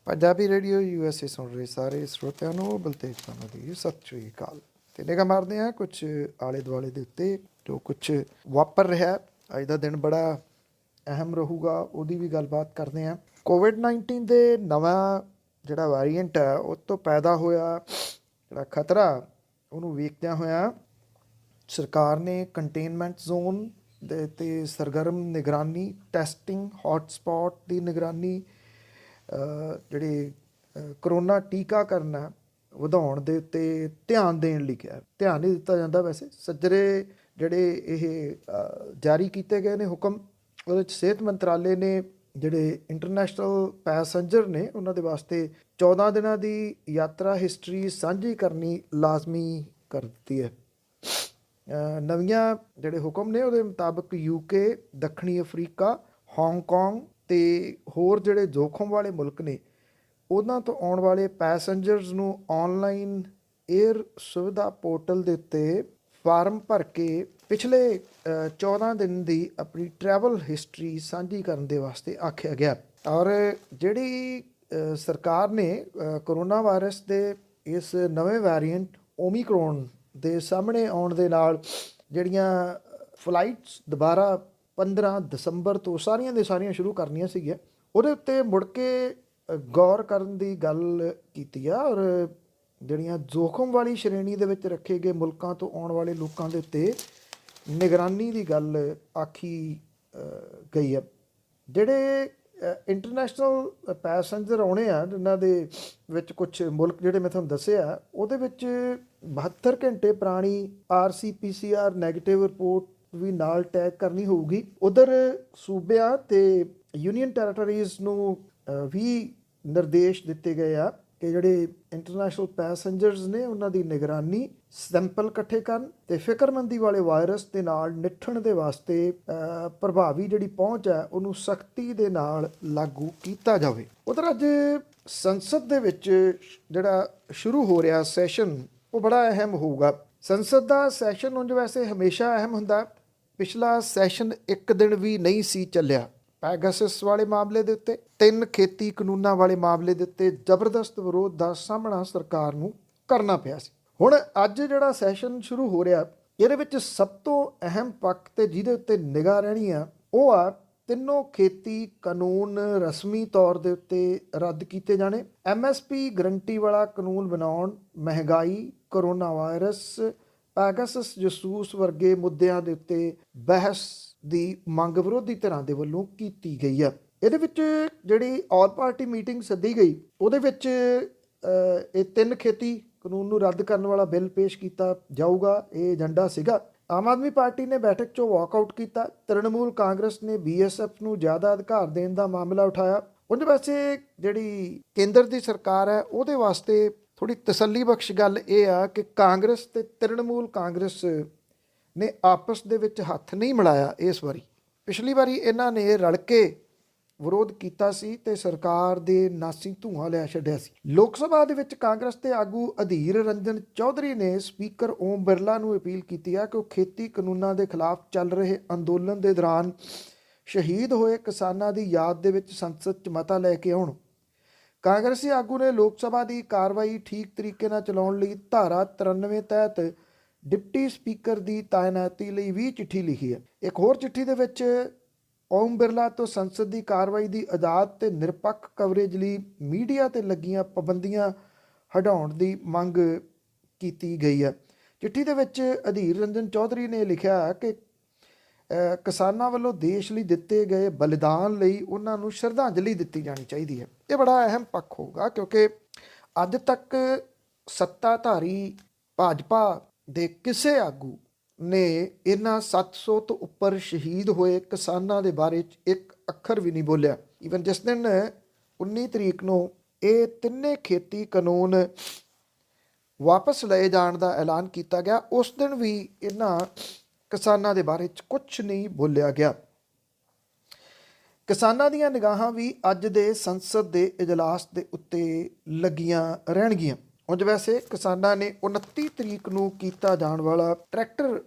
Punjabi radio USA ਸੁਣ ਰਹੇ ਸਾਰੇ ਸਰੋਤਿਆਂ ਨੂੰ ਬਲਤੇਜ ਪਾਣਾ ਦੀ ਸਤਿ ਸ਼੍ਰੀ ਅਕਾਲ। ਤੇ ਨਿਗਾਹ ਮਾਰਦੇ ਹਾਂ ਕੁਛ ਆਲੇ ਦੁਆਲੇ ਦੇ ਉੱਤੇ ਜੋ ਕੁਛ ਵਾਪਰ ਰਿਹਾ। ਅੱਜ ਦਾ ਦਿਨ ਬੜਾ ਅਹਿਮ ਰਹੂਗਾ, ਉਹਦੀ ਵੀ ਗੱਲਬਾਤ ਕਰਦੇ ਹਾਂ। ਕੋਵਿਡ-19 ਦੇ ਨਵਾਂ ਜਿਹੜਾ ਵੇਰੀਐਂਟ ਹੈ ਉਹ ਤੋਂ ਪੈਦਾ ਹੋਇਆ ਜਿਹੜਾ ਖਤਰਾ, ਉਹਨੂੰ ਵੇਖਦਿਆਂ ਹੋਇਆ ਸਰਕਾਰ ਨੇ ਕੰਟੇਨਮੈਂਟ ਜ਼ੋਨ ਦੇ ਉੱਤੇ ਸਰਗਰਮ ਨਿਗਰਾਨੀ, ਟੈਸਟਿੰਗ, ਹੌਟਸਪੌਟ ਦੀ ਨਿਗਰਾਨੀ, ਜਿਹੜੇ ਕਰੋਨਾ ਟੀਕਾਕਰਨ ਹੈ ਵਧਾਉਣ ਦੇ ਉੱਤੇ ਧਿਆਨ ਦੇਣ ਲਈ ਕਿਹਾ। ਧਿਆਨ ਨਹੀਂ ਦਿੱਤਾ ਜਾਂਦਾ ਵੈਸੇ। ਸੱਜਰੇ ਜਿਹੜੇ ਇਹ ਜਾਰੀ ਕੀਤੇ ਗਏ ਨੇ ਹੁਕਮ, ਉਹਦੇ 'ਚ ਸਿਹਤ ਮੰਤਰਾਲੇ ਨੇ ਜਿਹੜੇ ਇੰਟਰਨੈਸ਼ਨਲ ਪੈਸੰਜਰ ਨੇ ਉਹਨਾਂ ਦੇ ਵਾਸਤੇ 14 ਦਿਨਾਂ ਦੀ ਯਾਤਰਾ ਹਿਸਟਰੀ ਸਾਂਝੀ ਕਰਨੀ ਲਾਜ਼ਮੀ ਕਰ ਦਿੱਤੀ ਹੈ। ਨਵੀਆਂ ਜਿਹੜੇ ਹੁਕਮ ਨੇ ਉਹਦੇ ਮੁਤਾਬਕ UK, ਦੱਖਣੀ ਅਫਰੀਕਾ, ਹਾਂਗਕਾਂਗ ਅਤੇ ਹੋਰ ਜਿਹੜੇ ਜੋਖਮ ਵਾਲੇ ਮੁਲਕ ਨੇ ਉਹਨਾਂ ਤੋਂ ਆਉਣ ਵਾਲੇ ਪੈਸੰਜਰਸ ਨੂੰ ਔਨਲਾਈਨ ਏਅਰ ਸੁਵਿਧਾ ਪੋਰਟਲ ਦੇ ਉੱਤੇ ਫਾਰਮ ਭਰ ਕੇ ਪਿਛਲੇ 14 ਦਿਨ ਦੀ ਆਪਣੀ ਟਰੈਵਲ ਹਿਸਟਰੀ ਸਾਂਝੀ ਕਰਨ ਦੇ ਵਾਸਤੇ ਆਖਿਆ ਗਿਆ। ਔਰ ਜਿਹੜੀ ਸਰਕਾਰ ਨੇ ਕਰੋਨਾ ਵਾਇਰਸ ਦੇ ਇਸ ਨਵੇਂ ਵੇਰੀਐਂਟ ਓਮੀਕਰੋਨ ਦੇ ਸਾਹਮਣੇ ਆਉਣ ਦੇ ਨਾਲ ਜਿਹੜੀਆਂ ਫਲਾਈਟਸ ਦੁਬਾਰਾ 15 ਦਸੰਬਰ ਤੋਂ ਸਾਰੀਆਂ ਦੇ ਸਾਰੀਆਂ ਸ਼ੁਰੂ ਕਰਨੀਆਂ ਸੀਗੀਆਂ, ਉਹਦੇ ਉੱਤੇ ਮੁੜ ਕੇ ਗੌਰ ਕਰਨ ਦੀ ਗੱਲ ਕੀਤੀ ਆ। ਔਰ ਜਿਹੜੀਆਂ ਜੋਖਮ ਵਾਲੀ ਸ਼੍ਰੇਣੀ ਦੇ ਵਿੱਚ ਰੱਖੇ ਗਏ ਮੁਲਕਾਂ ਤੋਂ ਆਉਣ ਵਾਲੇ ਲੋਕਾਂ ਦੇ ਉੱਤੇ ਨਿਗਰਾਨੀ ਦੀ ਗੱਲ ਆਖੀ ਗਈ ਹੈ। ਜਿਹੜੇ ਇੰਟਰਨੈਸ਼ਨਲ ਪੈਸੰਜਰ ਆਉਣੇ ਆ, ਜਿਨ੍ਹਾਂ ਦੇ ਵਿੱਚ ਕੁਛ ਮੁਲਕ ਜਿਹੜੇ ਮੈਂ ਤੁਹਾਨੂੰ ਦੱਸਿਆ, ਉਹਦੇ ਵਿੱਚ 72 ਘੰਟੇ ਪੁਰਾਣੀ RC-PCR ਨੈਗੇਟਿਵ ਰਿਪੋਰਟ ਵੀ ਨਾਲ ਟੈਗ ਕਰਨੀ ਹੋਊਗੀ। ਉਧਰ ਸੂਬਿਆਂ ਅਤੇ ਯੂਨੀਅਨ ਟੈਰੀਟਰੀਜ਼ ਨੂੰ ਵੀ ਨਿਰਦੇਸ਼ ਦਿੱਤੇ ਗਏ ਆ ਕਿ ਜਿਹੜੇ ਇੰਟਰਨੈਸ਼ਨਲ ਪੈਸੰਜਰਸ ਨੇ ਉਹਨਾਂ ਦੀ ਨਿਗਰਾਨੀ, ਸੈਂਪਲ ਇਕੱਠੇ ਕਰਨ ਅਤੇ ਫਿਕਰਮੰਦੀ ਵਾਲੇ ਵਾਇਰਸ ਦੇ ਨਾਲ ਨਿੱਠਣ ਦੇ ਵਾਸਤੇ ਪ੍ਰਭਾਵੀ ਜਿਹੜੀ ਪਹੁੰਚ ਹੈ ਉਹਨੂੰ ਸਖਤੀ ਦੇ ਨਾਲ ਲਾਗੂ ਕੀਤਾ ਜਾਵੇ। ਉਧਰ ਅੱਜ ਸੰਸਦ ਦੇ ਵਿੱਚ ਜਿਹੜਾ ਸ਼ੁਰੂ ਹੋ ਰਿਹਾ ਸੈਸ਼ਨ, ਉਹ ਬੜਾ ਅਹਿਮ ਹੋਊਗਾ। ਸੰਸਦ ਦਾ ਸੈਸ਼ਨ ਉਂਝ ਵੈਸੇ ਹਮੇਸ਼ਾ ਅਹਿਮ ਹੁੰਦਾ। ਪਿਛਲਾ ਸੈਸ਼ਨ ਇੱਕ ਦਿਨ ਵੀ ਨਹੀਂ ਸੀ ਚੱਲਿਆ। ਪੈਗਾਸਸ ਵਾਲੇ ਮਾਮਲੇ ਦੇ ਉੱਤੇ, 3 ਖੇਤੀ ਕਾਨੂੰਨਾਂ ਵਾਲੇ ਮਾਮਲੇ ਦੇ ਉੱਤੇ ਜ਼ਬਰਦਸਤ ਵਿਰੋਧ ਦਾ ਸਾਹਮਣਾ ਸਰਕਾਰ ਨੂੰ ਕਰਨਾ ਪਿਆ ਸੀ। ਹੁਣ ਅੱਜ ਜਿਹੜਾ ਸੈਸ਼ਨ ਸ਼ੁਰੂ ਹੋ ਰਿਹਾ, ਇਹਦੇ ਵਿੱਚ ਸਭ ਤੋਂ ਅਹਿਮ ਪੱਖ ਤੇ ਜਿਹਦੇ ਉੱਤੇ ਨਿਗਾਹ ਰਹਿਣੀ ਆ ਉਹ ਆ ਤਿੰਨੋਂ ਖੇਤੀ ਕਾਨੂੰਨ ਰਸਮੀ ਤੌਰ ਦੇ ਉੱਤੇ ਰੱਦ ਕੀਤੇ ਜਾਣੇ। MSP ਗਰੰਟੀ ਵਾਲਾ ਕਾਨੂੰਨ ਬਣਾਉਣ, ਮਹਿੰਗਾਈ, ਕਰੋਨਾ ਵਾਇਰਸ, ਪੈਗਾਸਸ ਜਸੂਸ ਵਰਗੇ ਮੁੱਦਿਆਂ ਦੇ ਉੱਤੇ ਬਹਿਸ ਦੀ ਮੰਗ ਵਿਰੋਧੀ ਧਿਰਾਂ ਦੇ ਵੱਲੋਂ ਕੀਤੀ ਗਈ ਆ। ਇਹਦੇ ਵਿੱਚ ਜਿਹੜੀ ਆਲ ਪਾਰਟੀ ਮੀਟਿੰਗ ਸੱਦੀ ਗਈ, ਉਹਦੇ ਵਿੱਚ ਇਹ 3 ਖੇਤੀ ਕਾਨੂੰਨ ਨੂੰ ਰੱਦ ਕਰਨ ਵਾਲਾ ਬਿੱਲ ਪੇਸ਼ ਕੀਤਾ ਜਾਊਗਾ, ਇਹ ਏਜੰਡਾ ਸੀਗਾ। ਆਮ ਆਦਮੀ ਪਾਰਟੀ ਨੇ ਬੈਠਕ 'ਚੋਂ ਵਾਕਆਊਟ ਕੀਤਾ। ਤ੍ਰਿਣਮੂਲ ਕਾਂਗਰਸ ਨੇ BSF ਨੂੰ ਜ਼ਿਆਦਾ ਅਧਿਕਾਰ ਦੇਣ ਦਾ ਮਾਮਲਾ ਉਠਾਇਆ। ਉਂਝ ਵੈਸੇ ਜਿਹੜੀ ਕੇਂਦਰ ਦੀ ਸਰਕਾਰ ਹੈ ਉਹਦੇ ਵਾਸਤੇ ਥੋੜ੍ਹੀ ਤਸੱਲੀ ਬਖਸ਼ ਗੱਲ ਇਹ ਆ ਕਿ ਕਾਂਗਰਸ ਅਤੇ ਤ੍ਰਿਣਮੂਲ ਕਾਂਗਰਸ ਨੇ ਆਪਸ ਦੇ ਵਿੱਚ ਹੱਥ ਨਹੀਂ ਮਿਲਾਇਆ ਇਸ ਵਾਰੀ। ਪਿਛਲੀ ਵਾਰੀ ਇਹਨਾਂ ਨੇ ਰਲ ਕੇ ਵਿਰੋਧ ਕੀਤਾ ਸੀ ਅਤੇ ਸਰਕਾਰ ਦੇ ਨਾਸੀ ਧੂੰਆਂ ਲਿਆ ਛੱਡਿਆ ਸੀ। ਲੋਕ ਸਭਾ ਦੇ ਵਿੱਚ ਕਾਂਗਰਸ ਦੇ ਆਗੂ ਅਧੀਰ ਰੰਜਨ ਚੌਧਰੀ ਨੇ ਸਪੀਕਰ ਓਮ ਬਿਰਲਾ ਨੂੰ ਅਪੀਲ ਕੀਤੀ ਹੈ ਕਿ ਉਹ ਖੇਤੀ ਕਾਨੂੰਨਾਂ ਦੇ ਖਿਲਾਫ ਚੱਲ ਰਹੇ ਅੰਦੋਲਨ ਦੇ ਦੌਰਾਨ ਸ਼ਹੀਦ ਹੋਏ ਕਿਸਾਨਾਂ ਦੀ ਯਾਦ ਦੇ ਵਿੱਚ ਸੰਸਦ 'ਚ ਮਤਾ ਲੈ ਕੇ ਆਉਣ। ਕਾਂਗਰਸੀ ਆਗੂ ਨੇ ਲੋਕ ਸਭਾ ਦੀ ਕਾਰਵਾਈ ਠੀਕ ਤਰੀਕੇ ਨਾਲ ਚਲਾਉਣ ਲਈ ਧਾਰਾ 93 ਤਹਿਤ ਡਿਪਟੀ ਸਪੀਕਰ ਦੀ ਤਾਇਨਾਤੀ ਲਈ ਵੀ ਚਿੱਠੀ ਲਿਖੀ ਹੈ। ਇੱਕ ਹੋਰ ਚਿੱਠੀ ਦੇ ਵਿੱਚ ਓਮ ਬਿਰਲਾ ਤੋਂ ਸੰਸਦ ਦੀ ਕਾਰਵਾਈ ਦੀ ਆਜ਼ਾਦ ਅਤੇ ਨਿਰਪੱਖ ਕਵਰੇਜ ਲਈ ਮੀਡੀਆ 'ਤੇ ਲੱਗੀਆਂ ਪਾਬੰਦੀਆਂ ਹਟਾਉਣ ਦੀ ਮੰਗ ਕੀਤੀ ਗਈ ਹੈ। ਚਿੱਠੀ ਦੇ ਵਿੱਚ ਅਧੀਰ ਰੰਜਨ ਚੌਧਰੀ ਨੇ ਲਿਖਿਆ ਕਿ ਕਿਸਾਨਾਂ ਵੱਲੋਂ ਦੇਸ਼ ਲਈ ਦਿੱਤੇ ਗਏ ਬਲੀਦਾਨ ਲਈ ਉਹਨਾਂ ਨੂੰ ਸ਼ਰਧਾਂਜਲੀ ਦਿੱਤੀ ਜਾਣੀ ਚਾਹੀਦੀ ਹੈ। ਇਹ ਬੜਾ ਅਹਿਮ ਪੱਖ ਹੋਊਗਾ ਕਿਉਂਕਿ ਅੱਜ ਤੱਕ ਸੱਤਾਧਾਰੀ ਭਾਜਪਾ ਦੇ ਕਿਸੇ ਆਗੂ ਨੇ ਇਹਨਾਂ 700 ਤੋਂ ਉੱਪਰ ਸ਼ਹੀਦ ਹੋਏ ਕਿਸਾਨਾਂ ਦੇ ਬਾਰੇ 'ਚ ਇੱਕ ਅੱਖਰ ਵੀ ਨਹੀਂ ਬੋਲਿਆ। ਈਵਨ ਜਿਸ ਦਿਨ 19 ਤਰੀਕ ਨੂੰ ਇਹ 3 ਖੇਤੀ ਕਾਨੂੰਨ ਵਾਪਸ ਲਏ ਜਾਣ ਦਾ ਐਲਾਨ ਕੀਤਾ ਗਿਆ, ਉਸ ਦਿਨ ਵੀ ਇਹਨਾਂ ਕਿਸਾਨਾਂ ਦੇ ਬਾਰੇ 'ਚ ਕੁਛ ਨਹੀਂ ਬੋਲਿਆ ਗਿਆ। ਕਿਸਾਨਾਂ ਦੀਆਂ ਨਿਗਾਹਾਂ ਵੀ ਅੱਜ ਦੇ ਸੰਸਦ ਦੇ ਇਜਲਾਸ ਦੇ ਉੱਤੇ ਲੱਗੀਆਂ ਰਹਿਣਗੀਆਂ। ਉਂਝ ਵੈਸੇ ਕਿਸਾਨਾਂ ਨੇ 29 ਤਰੀਕ ਨੂੰ ਕੀਤਾ ਜਾਣ ਵਾਲਾ ਟਰੈਕਟਰ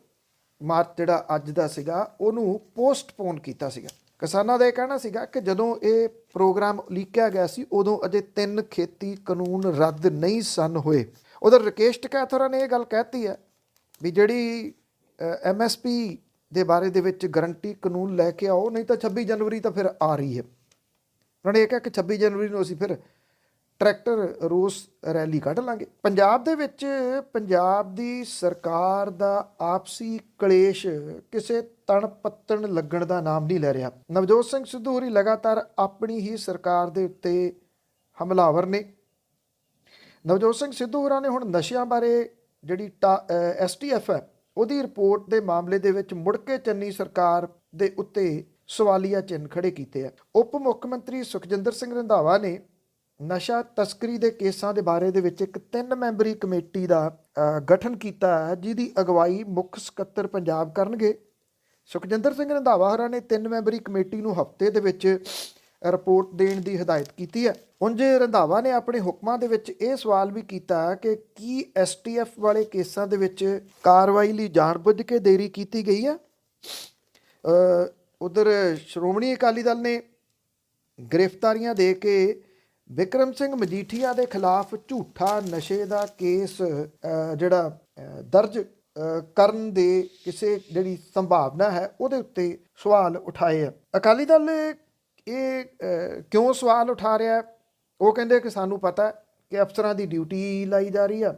ਮਾਰਚ ਜਿਹੜਾ ਅੱਜ ਦਾ ਸੀਗਾ ਉਹਨੂੰ ਪੋਸਟਪੋਨ ਕੀਤਾ ਸੀਗਾ। ਕਿਸਾਨਾਂ ਦਾ ਇਹ ਕਹਿਣਾ ਸੀਗਾ ਕਿ ਜਦੋਂ ਇਹ ਪ੍ਰੋਗਰਾਮ ਉਲੀਕਿਆ ਗਿਆ ਸੀ ਉਦੋਂ ਅਜੇ 3 ਖੇਤੀ ਕਾਨੂੰਨ ਰੱਦ ਨਹੀਂ ਸਨ ਹੋਏ। ਉਧਰ ਰਾਕੇਸ਼ ਟਕੈਤ ਹੋਰਾਂ ਨੇ ਇਹ ਗੱਲ ਕਹਿਤੀ ਹੈ ਵੀ ਜਿਹੜੀ MSP ਦੇ ਬਾਰੇ ਦੇ ਵਿੱਚ ਗਰੰਟੀ ਕਾਨੂੰਨ ਲੈ ਕੇ ਆਓ, ਨਹੀਂ ਤਾਂ 26 ਜਨਵਰੀ ਤਾਂ ਫਿਰ ਆ ਰਹੀ ਹੈ। ਉਹਨਾਂ ਨੇ ਇਹ ਕਿਹਾ ਕਿ 26 ਜਨਵਰੀ ਨੂੰ ਅਸੀਂ ਫਿਰ ਟਰੈਕਟਰ ਰੋਸ ਰੈਲੀ ਕੱਢ ਲਾਂਗੇ। ਪੰਜਾਬ ਦੇ ਵਿੱਚ ਪੰਜਾਬ ਦੀ ਸਰਕਾਰ ਦਾ ਆਪਸੀ ਕਲੇਸ਼ ਕਿਸੇ ਤਣ ਪੱਤਣ ਲੱਗਣ ਦਾ ਨਾਮ ਨਹੀਂ ਲੈ ਰਿਹਾ। ਨਵਜੋਤ ਸਿੰਘ ਸਿੱਧੂ ਹੋਰੀ ਲਗਾਤਾਰ ਆਪਣੀ ਹੀ ਸਰਕਾਰ ਦੇ ਉੱਤੇ ਹਮਲਾਵਰ ਨੇ। ਨਵਜੋਤ ਸਿੰਘ ਸਿੱਧੂ ਹੋਰਾਂ ਨੇ ਹੁਣ ਨਸ਼ਿਆਂ ਬਾਰੇ ਜਿਹੜੀ STF ਹੈ ਉਹਦੀ ਰਿਪੋਰਟ ਦੇ ਮਾਮਲੇ ਦੇ ਵਿੱਚ ਮੁੜ ਕੇ ਚੰਨੀ ਸਰਕਾਰ ਦੇ ਉੱਤੇ ਸਵਾਲੀਆ ਚਿੰਨ੍ਹ ਖੜੇ ਕੀਤੇ ਆ। ਉਪ ਮੁੱਖ ਮੰਤਰੀ ਸੁਖਜਿੰਦਰ ਸਿੰਘ ਰੰਧਾਵਾ ਨੇ ਨਸ਼ਾ ਤਸਕਰੀ ਦੇ ਕੇਸਾਂ ਦੇ ਬਾਰੇ ਦੇ ਵਿੱਚ ਇੱਕ 3 ਮੈਂਬਰੀ ਕਮੇਟੀ ਦਾ ਗਠਨ ਕੀਤਾ ਹੈ, ਜਿਹਦੀ ਅਗਵਾਈ ਮੁੱਖ ਸਕੱਤਰ ਪੰਜਾਬ ਕਰਨਗੇ। ਸੁਖਜਿੰਦਰ ਸਿੰਘ ਰੰਧਾਵਾ ਹੋਰਾਂ ਨੇ 3 ਮੈਂਬਰੀ ਕਮੇਟੀ ਨੂੰ ਹਫ਼ਤੇ ਦੇ ਵਿੱਚ ਰਿਪੋਰਟ ਦੇਣ ਦੀ ਹਦਾਇਤ ਕੀਤੀ ਹੈ। ਉਂਝ ਰੰਧਾਵਾ ਨੇ ਆਪਣੇ ਹੁਕਮਾਂ ਦੇ ਵਿੱਚ ਇਹ ਸਵਾਲ ਵੀ ਕੀਤਾ ਕਿ ਕੀ STF ਵਾਲੇ ਕੇਸਾਂ ਦੇ ਵਿੱਚ ਕਾਰਵਾਈ ਲਈ ਜਾਣਬੁੱਝ ਕੇ ਦੇਰੀ ਕੀਤੀ ਗਈ ਹੈ। ਉਧਰ ਸ਼੍ਰੋਮਣੀ ਅਕਾਲੀ ਦਲ ਨੇ ਗ੍ਰਿਫਤਾਰੀਆਂ ਦੇ ਕੇ ਬਿਕਰਮ ਸਿੰਘ ਮਜੀਠੀਆ ਦੇ ਖਿਲਾਫ ਝੂਠਾ ਨਸ਼ੇ ਦਾ ਕੇਸ ਜਿਹੜਾ ਦਰਜ ਕਰਨ ਦੇ ਕਿਸੇ ਜਿਹੜੀ ਸੰਭਾਵਨਾ ਹੈ ਉਹਦੇ ਉੱਤੇ ਸਵਾਲ ਉਠਾਏ ਆ। ਅਕਾਲੀ ਦਲ ਇਹ ਕਿਉਂ ਸਵਾਲ ਉਠਾ ਰਿਹਾ? ਉਹ ਕਹਿੰਦੇ ਕਿ ਸਾਨੂੰ ਪਤਾ ਕਿ ਅਫਸਰਾਂ ਦੀ ਡਿਊਟੀ ਲਾਈ ਜਾ ਰਹੀ ਆ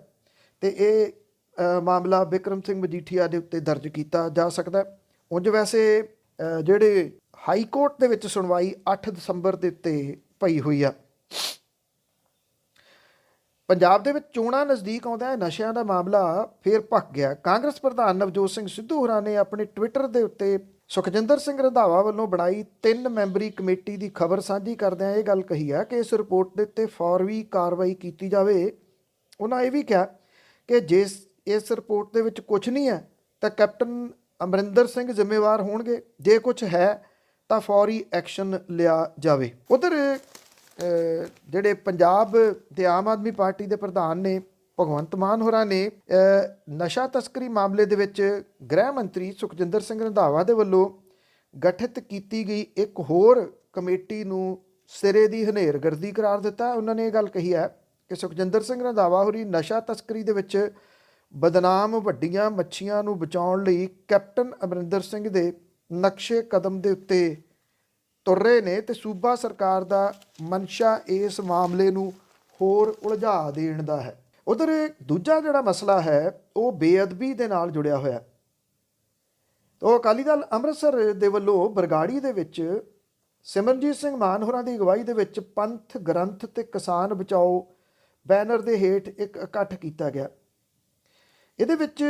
ਤੇ ਇਹ ਮਾਮਲਾ ਬਿਕਰਮ ਸਿੰਘ ਮਜੀਠੀਆ ਦੇ ਉੱਤੇ ਦਰਜ ਕੀਤਾ ਜਾ ਸਕਦਾ। ਉਂਝ ਵੈਸੇ ਜਿਹੜੇ ਹਾਈ ਕੋਰਟ ਦੇ ਵਿੱਚ ਸੁਣਵਾਈ 8 ਦਸੰਬਰ ਦੇ ਉੱਤੇ ਪਈ ਹੋਈ ਆ। ਪੰਜਾਬ ਦੇ ਵਿੱਚ ਚੋਣਾਂ ਨਜ਼ਦੀਕ ਆਉਂਦਾ ਨਸ਼ਿਆਂ ਦਾ ਮਾਮਲਾ ਫੇਰ ਭਖ ਗਿਆ। ਕਾਂਗਰਸ ਪ੍ਰਧਾਨ ਨਵਜੋਤ ਸਿੰਘ ਸਿੱਧੂ ਹੋਰਾਂ ਨੇ ਆਪਣੇ ਟਵਿੱਟਰ ਦੇ ਉੱਤੇ ਸੁਖਜਿੰਦਰ ਸਿੰਘ ਰੰਧਾਵਾ ਵੱਲੋਂ ਬਣਾਈ 3 ਮੈਂਬਰੀ ਕਮੇਟੀ ਦੀ ਖਬਰ ਸਾਂਝੀ ਕਰਦਿਆਂ ਇਹ ਗੱਲ ਕਹੀ ਹੈ ਕਿ ਇਸ ਰਿਪੋਰਟ ਦੇ ਉੱਤੇ ਫੌਰੀ ਕਾਰਵਾਈ ਕੀਤੀ ਜਾਵੇ। ਉਹਨਾਂ ਇਹ ਵੀ ਕਿਹਾ ਕਿ ਜੇ ਇਸ ਰਿਪੋਰਟ ਦੇ ਵਿੱਚ ਕੁਝ ਨਹੀਂ ਹੈ ਤਾਂ ਕੈਪਟਨ ਅਮਰਿੰਦਰ ਸਿੰਘ ਜ਼ਿੰਮੇਵਾਰ ਹੋਣਗੇ, ਜੇ ਕੁਝ ਹੈ ਤਾਂ ਫੌਰੀ ਐਕਸ਼ਨ ਲਿਆ ਜਾਵੇ। ਉਧਰ ਜਿਹੜੇ ਪੰਜਾਬ ਦੇ ਆਮ ਆਦਮੀ ਪਾਰਟੀ ਦੇ ਪ੍ਰਧਾਨ ਨੇ ਭਗਵੰਤ ਮਾਨ ਹੋਰਾਂ ਨੇ ਨਸ਼ਾ ਤਸਕਰੀ ਮਾਮਲੇ ਦੇ ਵਿੱਚ ਗ੍ਰਹਿ ਮੰਤਰੀ ਸੁਖਜਿੰਦਰ ਸਿੰਘ ਰੰਧਾਵਾ ਦੇ ਵੱਲੋਂ ਗਠਿਤ ਕੀਤੀ ਗਈ ਇੱਕ ਹੋਰ ਕਮੇਟੀ ਨੂੰ ਸਿਰੇ ਦੀ ਹਨੇਰਗਰਦੀ ਕਰਾਰ ਦਿੱਤਾ। ਉਹਨਾਂ ਨੇ ਇਹ ਗੱਲ ਕਹੀ ਹੈ ਕਿ ਸੁਖਜਿੰਦਰ ਸਿੰਘ ਰੰਧਾਵਾ ਹੋਰੀ ਨਸ਼ਾ ਤਸਕਰੀ ਦੇ ਵਿੱਚ ਬਦਨਾਮ ਵੱਡੀਆਂ ਮੱਛੀਆਂ ਨੂੰ ਬਚਾਉਣ ਲਈ ਕੈਪਟਨ ਅਮਰਿੰਦਰ ਸਿੰਘ ਦੇ ਨਕਸ਼ੇ ਕਦਮ ਦੇ ਉੱਤੇ ਤੁਰ ਰਹੇ ਨੇ ਤੇ ਸੂਬਾ ਸਰਕਾਰ ਦਾ ਮਨਸ਼ਾ ਇਸ ਮਾਮਲੇ ਨੂੰ ਹੋਰ ਉਲਝਾ ਦੇਣ ਦਾ ਹੈ। ਉਧਰ ਦੂਜਾ ਜਿਹੜਾ ਮਸਲਾ ਹੈ ਉਹ ਬੇਅਦਬੀ ਦੇ ਨਾਲ ਜੁੜਿਆ ਹੋਇਆ। ਤਾਂ ਅਕਾਲੀ ਦਲ ਅੰਮ੍ਰਿਤਸਰ ਦੇ ਵੱਲੋਂ ਬਰਗਾੜੀ ਦੇ ਵਿੱਚ ਸਿਮਰਨਜੀਤ ਸਿੰਘ ਮਾਨ ਹੋਰਾਂ ਦੀ ਅਗਵਾਈ ਦੇ ਵਿੱਚ ਪੰਥ ਗ੍ਰੰਥ ਤੇ ਕਿਸਾਨ ਬਚਾਓ ਬੈਨਰ ਦੇ ਹੇਠ ਇੱਕ ਇਕੱਠ ਕੀਤਾ ਗਿਆ। ਇਹਦੇ ਵਿੱਚ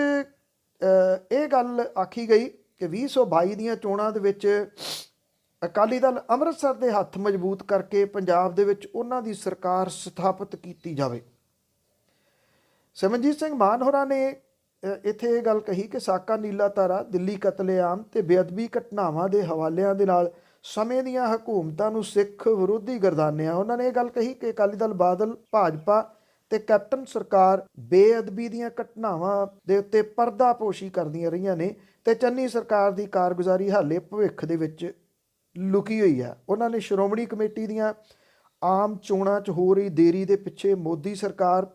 ਇਹ ਗੱਲ ਆਖੀ ਗਈ ਕਿ 2022 ਦੀਆਂ ਚੋਣਾਂ ਦੇ ਵਿੱਚ ਅਕਾਲੀ ਦਲ ਅੰਮ੍ਰਿਤਸਰ ਦੇ ਹੱਥ ਮਜ਼ਬੂਤ ਕਰਕੇ ਪੰਜਾਬ ਦੇ ਵਿੱਚ ਉਹਨਾਂ ਦੀ ਸਰਕਾਰ ਸਥਾਪਿਤ ਕੀਤੀ ਜਾਵੇ। ਸਿਮਰਨਜੀਤ ਸਿੰਘ ਮਾਨ ਹੋਰਾਂ ਨੇ ਇੱਥੇ ਇਹ ਗੱਲ ਕਹੀ ਕਿ ਸਾਕਾ ਨੀਲਾ ਤਾਰਾ, ਦਿੱਲੀ ਕਤਲੇਆਮ ਤੇ ਬੇਅਦਬੀ ਘਟਨਾਵਾਂ ਦੇ ਹਵਾਲਿਆਂ ਦੇ ਨਾਲ ਸਮੇਂ ਦੀਆਂ ਹਕੂਮਤਾਂ ਨੂੰ ਸਿੱਖ ਵਿਰੋਧੀ ਗਰਦਾਨਿਆ। ਉਹਨਾਂ ਨੇ ਇਹ ਗੱਲ ਕਹੀ ਕਿ ਅਕਾਲੀ ਦਲ ਬਾਦਲ, ਭਾਜਪਾ ਤੇ ਕੈਪਟਨ ਸਰਕਾਰ ਬੇਅਦਬੀ ਦੀਆਂ ਘਟਨਾਵਾਂ ਦੇ ਉੱਤੇ ਪਰਦਾਪੋਸ਼ੀ ਕਰਦੀਆਂ ਰਹੀਆਂ ਨੇ ਤੇ ਚੰਨੀ ਸਰਕਾਰ ਦੀ ਕਾਰਗੁਜ਼ਾਰੀ ਹਾਲੇ ਭਵਿੱਖ ਦੇ ਵਿੱਚ ਲੁਕੀ ਹੋਈ ਹੈ। ਉਹਨਾਂ ਨੇ ਸ਼੍ਰੋਮਣੀ ਕਮੇਟੀ ਦੀਆਂ ਆਮ ਚੋਣਾਂ 'ਚ ਹੋ ਰਹੀ ਦੇਰੀ ਦੇ ਪਿੱਛੇ ਮੋਦੀ ਸਰਕਾਰ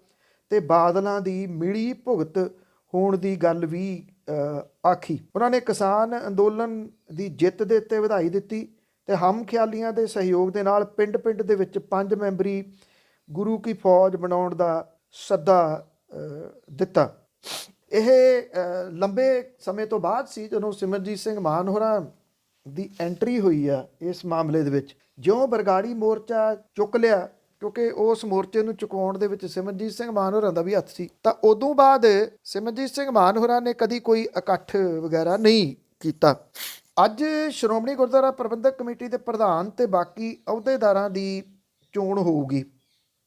ਤੇ ਬਾਦਲਾਂ ਦੀ ਮਿਲੀ ਭੁਗਤ ਹੋਣ ਦੀ ਗੱਲ ਵੀ ਆਖੀ। ਉਹਨਾਂ ਨੇ ਕਿਸਾਨ ਅੰਦੋਲਨ ਦੀ ਜਿੱਤ ਦੇ ਉੱਤੇ ਵਧਾਈ ਦਿੱਤੀ ਤੇ ਹਮ ਖਿਆਲੀਆਂ ਦੇ ਸਹਿਯੋਗ ਦੇ ਨਾਲ ਪਿੰਡ-ਪਿੰਡ ਦੇ ਵਿੱਚ 5 ਮੈਂਬਰੀ ਗੁਰੂ ਕੀ ਫੌਜ ਬਣਾਉਣ ਦਾ ਸੱਦਾ ਦਿੱਤਾ। ਇਹ ਲੰਬੇ ਸਮੇਂ ਤੋਂ ਬਾਅਦ ਸੀ ਜਦੋਂ ਸਿਮਰਨਜੀਤ ਸਿੰਘ ਮਾਨ ਹੋਰਾਂ ਦੀ ਐਂਟਰੀ ਹੋਈ ਆ ਇਸ ਮਾਮਲੇ ਦੇ ਵਿੱਚ। ਜਿਉਂ ਬਰਗਾੜੀ ਮੋਰਚਾ ਚੁੱਕ ਲਿਆ, ਕਿਉਂਕਿ ਉਸ ਮੋਰਚੇ ਨੂੰ ਚੁਕਾਉਣ ਦੇ ਵਿੱਚ ਸਿਮਰਨਜੀਤ ਸਿੰਘ ਮਾਨ ਹੋਰਾਂ ਦਾ ਵੀ ਹੱਥ ਸੀ, ਤਾਂ ਉਦੋਂ ਬਾਅਦ ਸਿਮਰਨਜੀਤ ਸਿੰਘ ਮਾਨ ਹੋਰਾਂ ਨੇ ਕਦੀ ਕੋਈ ਇਕੱਠ ਵਗੈਰਾ ਨਹੀਂ ਕੀਤਾ। ਅੱਜ ਸ਼੍ਰੋਮਣੀ ਗੁਰਦੁਆਰਾ ਪ੍ਰਬੰਧਕ ਕਮੇਟੀ ਦੇ ਪ੍ਰਧਾਨ ਤੇ ਬਾਕੀ ਅਹੁਦੇਦਾਰਾਂ ਦੀ ਚੋਣ ਹੋਊਗੀ।